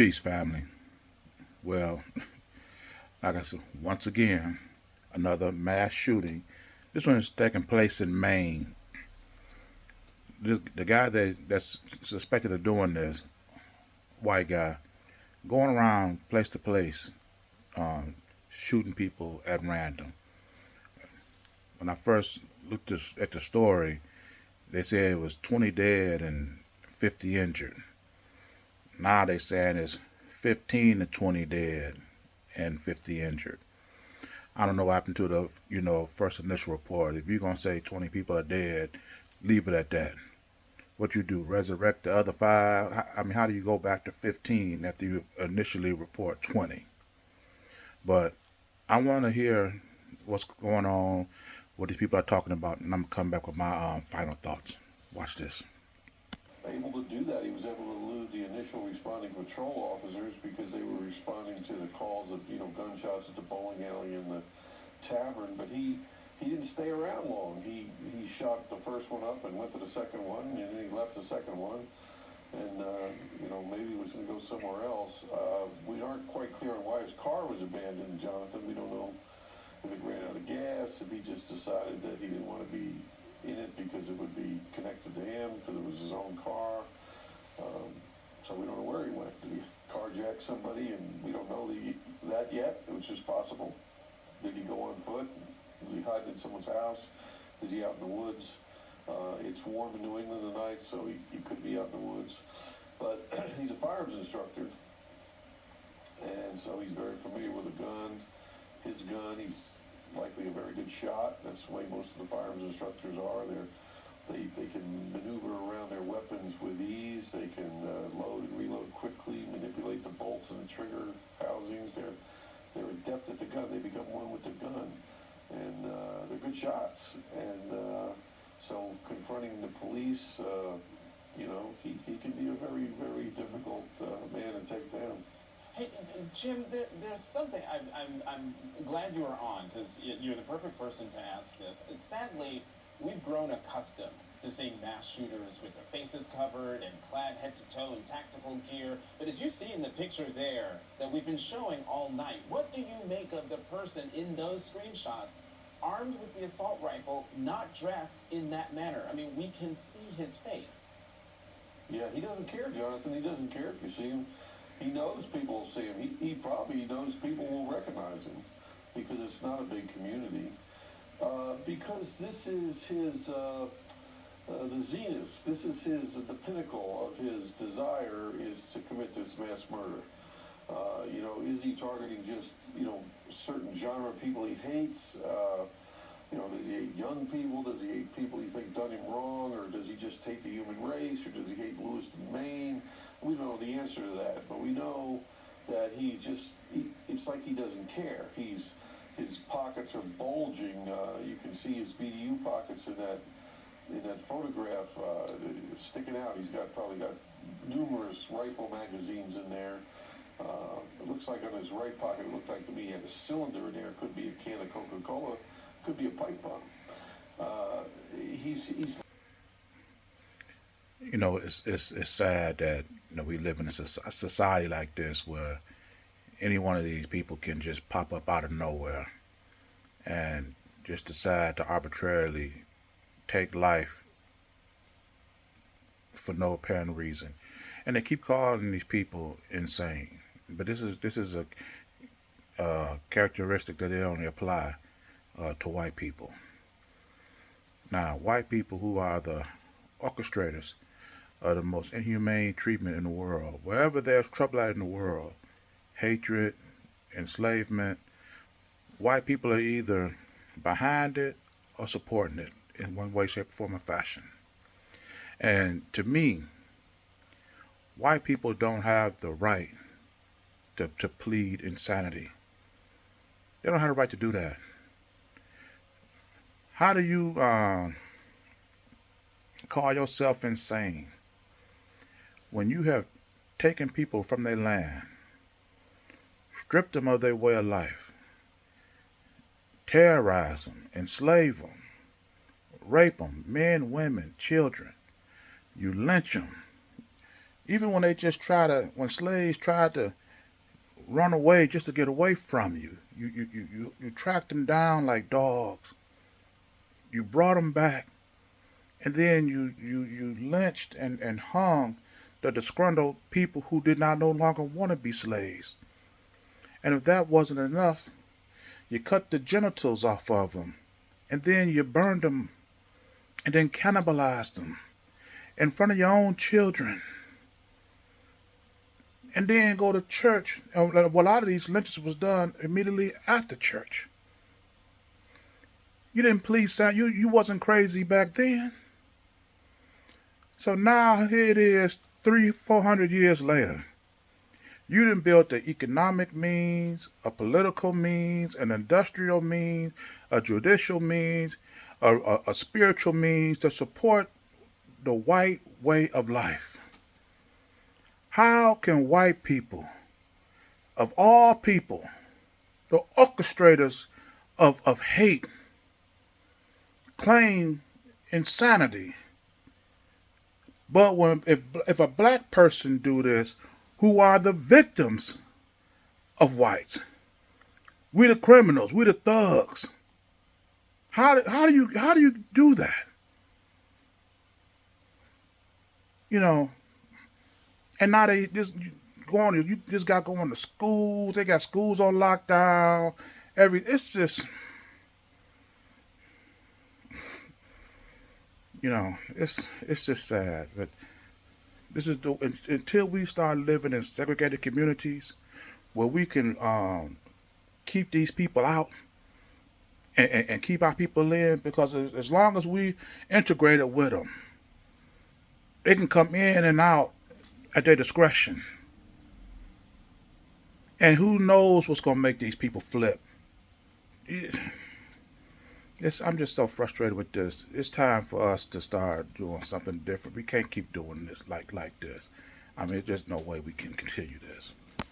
Peace, family. Well, like I said, once again, another mass shooting. This one is taking place in Maine. The guy that's suspected of doing this, white guy, going around place to place, um, shooting people at random. When I first looked at the story, they said it was 20 dead and 50 injured. Now they saying it's 15 to 20 dead and 50 injured. I don't know what happened to the first initial report. If you're gonna say 20 people are dead, leave it at that. What you do, resurrect the other five? I mean, how do you go back to 15 after you initially report 20? But I want to hear what's going on, what these people are talking about, and I'm gonna come back with my final thoughts. Watch this. Able to do that. He was able to elude the initial responding patrol officers because they were responding to the calls of gunshots at the bowling alley and the tavern. But he didn't stay around long. He shot the first one up and went to the second one, and then he left the second one. And maybe he was going to go somewhere else. We aren't quite clear on why his car was abandoned, Jonathan. We don't know if it ran out of gas, if he just decided that he didn't want to be in it because it would be connected to him because it was his own car. So we don't know where he went. Did he carjack somebody and we don't know that yet, which is possible. Did he go on foot? Did he hide in someone's house? Is he out in the woods? It's warm in New England tonight, so he could be out in the woods. But he's a firearms instructor, and so he's very familiar with a gun. His gun, he's likely a very good shot. That's the way most of the firearms instructors are. They can maneuver around their weapons with ease. They can load and reload quickly, manipulate the bolts and the trigger housings. They're adept at the gun. They become one with the gun, and they're good shots. And so confronting the police, he can be a very, very difficult man to take down. Hey, Jim, there's something I'm glad you are on because you're the perfect person to ask this. And sadly, we've grown accustomed to seeing mass shooters with their faces covered and clad head to toe in tactical gear. But as you see in the picture there that we've been showing all night, what do you make of the person in those screenshots armed with the assault rifle, not dressed in that manner? I mean, we can see his face. Yeah, he doesn't care, Jonathan. He doesn't care if you see him. He knows people will see him. He probably knows people will recognize him because it's not a big community. Because this is his, the zenith. This is the pinnacle of his desire is to commit this mass murder. Is he targeting just, certain genre of people he hates? Does he hate young people? Does he hate people he think done him wrong? Or does he just hate the human race? Or does he hate Lewiston, Maine? We don't know the answer to that, but we know that it's like he doesn't care. His pockets are bulging. You can see his BDU pockets in that photograph sticking out. He's probably got numerous rifle magazines in there. It looks like on his right pocket, it looked like to me he had a cylinder in there. It could be a can of Coca-Cola. Could be a pipe bomb. He's It's sad that we live in a society like this where any one of these people can just pop up out of nowhere and just decide to arbitrarily take life for no apparent reason, and they keep calling these people insane. But this is a characteristic that they only apply to white people. Now, white people who are the orchestrators of the most inhumane treatment in the world, wherever there's trouble out in the world, hatred, enslavement, white people are either behind it or supporting it in one way, shape, form, or fashion. And to me, white people don't have the right to plead insanity. They don't have the right to do that. How do you call yourself insane when you have taken people from their land, stripped them of their way of life, terrorize them, enslave them, rape them, men, women, children? You lynch them. Even when when slaves tried to run away just to get away from you, you tracked them down like dogs. You brought them back, and then you lynched and hung the disgruntled people who did not no longer want to be slaves. And if that wasn't enough, you cut the genitals off of them, and then you burned them, and then cannibalized them in front of your own children, and then go to church. Well, a lot of these lynchings was done immediately after church. You didn't please sound. You wasn't crazy back then. So now here it is, 300-400 years later. You done built the economic means, a political means, an industrial means, a judicial means, a spiritual means to support the white way of life. How can white people, of all people, the orchestrators of hate, claim insanity? But if a black person do this, who are the victims of whites, we the criminals, we the thugs. How do you do that? You know, and now they just going. You just got going to schools. They got schools on lockdown. It's just, it's just sad. But this is until we start living in segregated communities where we can keep these people out and keep our people in, because as long as we integrated with them, they can come in and out at their discretion. And who knows what's going to make these people flip. I'm just so frustrated with this. It's time for us to start doing something different. We can't keep doing this like this. I mean, there's no way we can continue this.